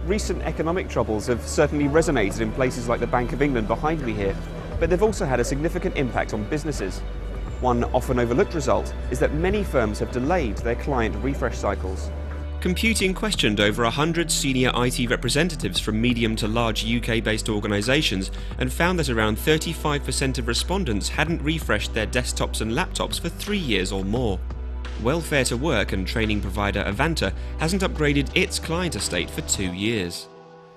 Recent economic troubles have certainly resonated in places like the Bank of England behind me here, but they've also had a significant impact on businesses. One often overlooked result is that many firms have delayed their client refresh cycles. Computing questioned over 100 senior IT representatives from medium to large UK-based organisations and found that around 35% of respondents hadn't refreshed their desktops and laptops for 3 years or more. Welfare to Work and training provider Avanta hasn't upgraded its client estate for 2 years.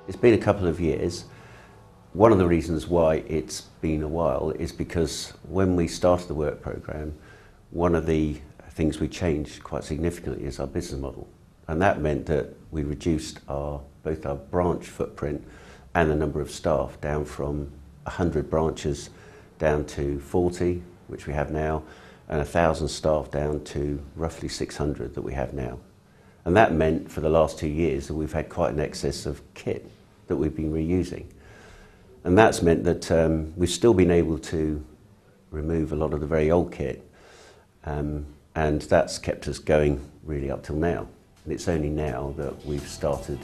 It's been a couple of years. One of the reasons why it's been a while is because when we started the work programme, one of the things we changed quite significantly is our business model. And that meant that we reduced both our branch footprint and the number of staff down from 100 branches down to 40, which we have now, and 1,000 staff down to roughly 600 that we have now. And that meant for the last 2 years that we've had quite an excess of kit that we've been reusing. And that's meant that we've still been able to remove a lot of the very old kit, and that's kept us going really up till now. And it's only now that we've started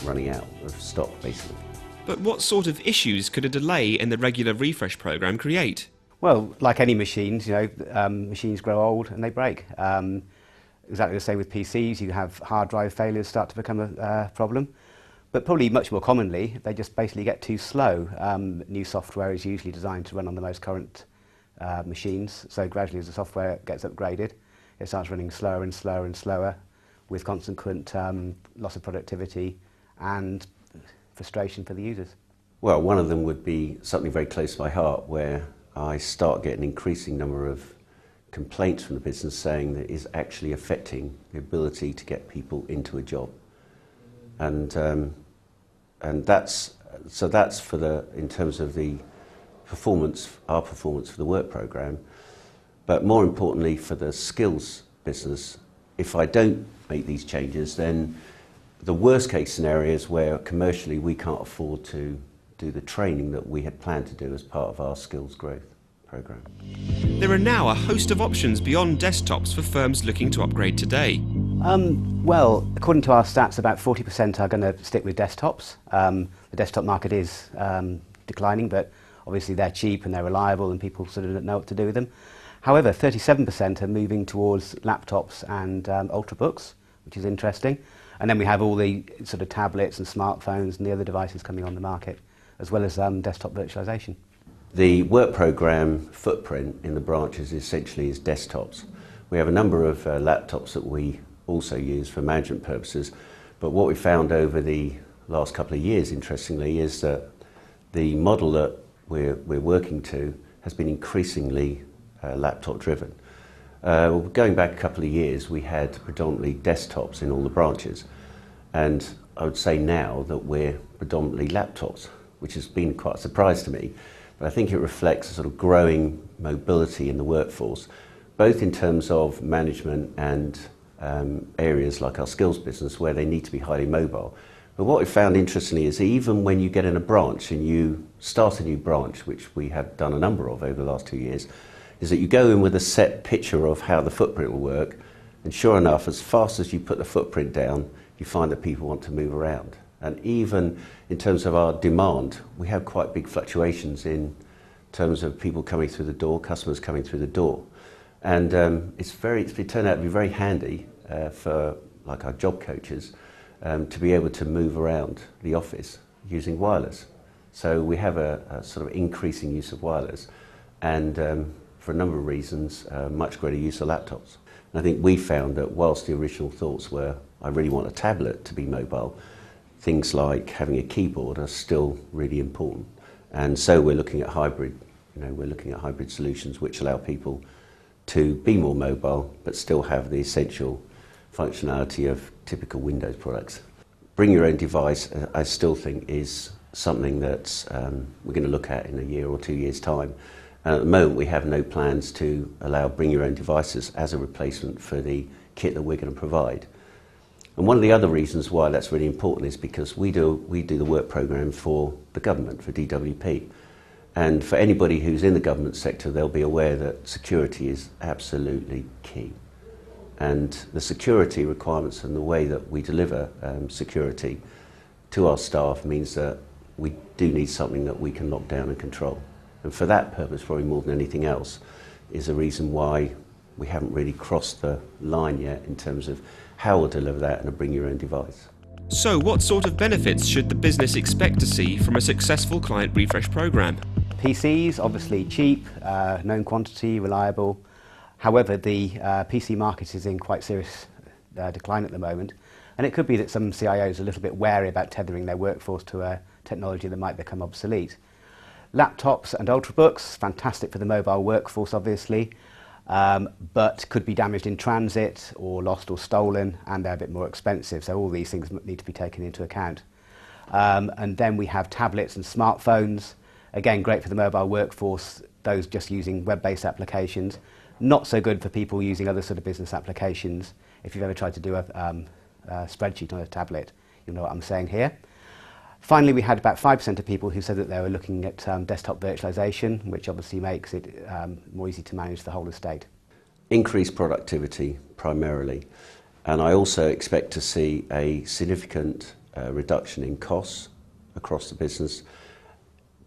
running out of stock, basically. But what sort of issues could a delay in the regular refresh programme create? Well, like any machines, machines grow old and they break. Exactly the same with PCs. You have hard drive failures start to become a problem. But probably much more commonly, they just basically get too slow. New software is usually designed to run on the most current machines. So gradually as the software gets upgraded, it starts running slower and slower and slower, with consequent loss of productivity and frustration for the users. Well, one of them would be something very close to my heart, where I start getting an increasing number of complaints from the business saying that it's actually affecting the ability to get people into a job. And that's for in terms of the performance, our performance for the work programme. But more importantly for the skills business, if I don't make these changes, then the worst case scenario is where commercially we can't afford to do the training that we had planned to do as part of our skills growth programme. There are now a host of options beyond desktops for firms looking to upgrade today. Well, according to our stats, about 40% are going to stick with desktops. The desktop market is declining, but obviously they're cheap and they're reliable and people sort of don't know what to do with them. However, 37% are moving towards laptops and ultrabooks, which is interesting. And then we have all the sort of tablets and smartphones and the other devices coming on the market, as well as desktop virtualization. The work programme footprint in the branches essentially is desktops. We have a number of laptops that we also use for management purposes, but what we found over the last couple of years, interestingly, is that the model that we're working to has been increasingly laptop driven. Going back a couple of years, we had predominantly desktops in all the branches, and I would say now that we're predominantly laptops, which has been quite a surprise to me. But I think it reflects a sort of growing mobility in the workforce, both in terms of management and areas like our skills business where they need to be highly mobile. But what we found interestingly is that even when you get in a branch and you start a new branch, which we have done a number of over the last 2 years, is that you go in with a set picture of how the footprint will work, and sure enough, as fast as you put the footprint down, you find that people want to move around. And even in terms of our demand, we have quite big fluctuations in terms of people coming through the door, customers coming through the door. And it's turned out to be very handy for like our job coaches to be able to move around the office using wireless. So we have a sort of increasing use of wireless, and for a number of reasons, much greater use of laptops. And I think we found that whilst the original thoughts were, I really want a tablet to be mobile, things like having a keyboard are still really important. And so we're looking at hybrid, we're looking at hybrid solutions which allow people to be more mobile but still have the essential functionality of typical Windows products. Bring your own device, I still think, is something that we're going to look at in a year or 2 years' time. And at the moment we have no plans to allow bring your own devices as a replacement for the kit that we're going to provide. And one of the other reasons why that's really important is because we do the work programme for the government, for DWP. And for anybody who's in the government sector, they'll be aware that security is absolutely key. And the security requirements and the way that we deliver security to our staff means that we do need something that we can lock down and control. And for that purpose, probably more than anything else, is a reason why we haven't really crossed the line yet in terms of how we'll deliver that in a bring your own device. So what sort of benefits should the business expect to see from a successful client refresh program? PCs, obviously cheap, known quantity, reliable. However, the PC market is in quite serious decline at the moment, and it could be that some CIOs are a little bit wary about tethering their workforce to a technology that might become obsolete. Laptops and ultrabooks, fantastic for the mobile workforce obviously, but could be damaged in transit or lost or stolen, and they're a bit more expensive, so all these things need to be taken into account. And then we have tablets and smartphones, again great for the mobile workforce, those just using web-based applications, not so good for people using other sort of business applications. If you've ever tried to do a spreadsheet on a tablet, you'll know what I'm saying here. Finally, we had about 5% of people who said that they were looking at desktop virtualization, which obviously makes it more easy to manage the whole estate. Increased productivity primarily, and I also expect to see a significant reduction in costs across the business,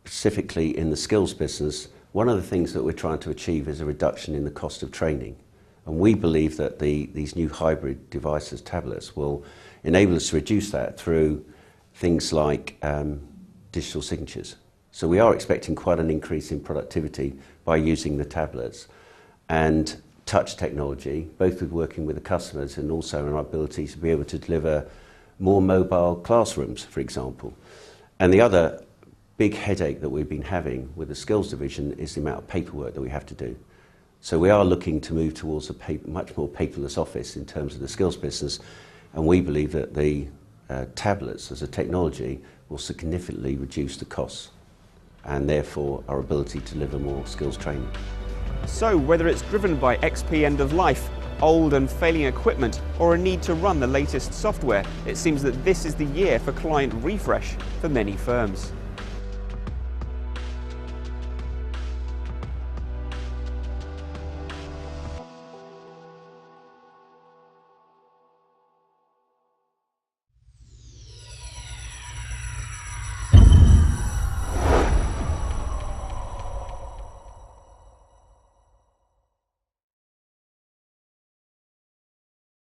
specifically in the skills business. One of the things that we're trying to achieve is a reduction in the cost of training, and we believe that these new hybrid devices, tablets, will enable us to reduce that through things like digital signatures. So we are expecting quite an increase in productivity by using the tablets, and touch technology, both with working with the customers and also in our ability to be able to deliver more mobile classrooms, for example. And the other big headache that we've been having with the skills division is the amount of paperwork that we have to do. So we are looking to move towards a much more paperless office in terms of the skills business, and we believe that the tablets as a technology will significantly reduce the costs and therefore our ability to deliver more skills training. So whether it's driven by XP end of life, old and failing equipment, or a need to run the latest software, it seems that this is the year for client refresh for many firms.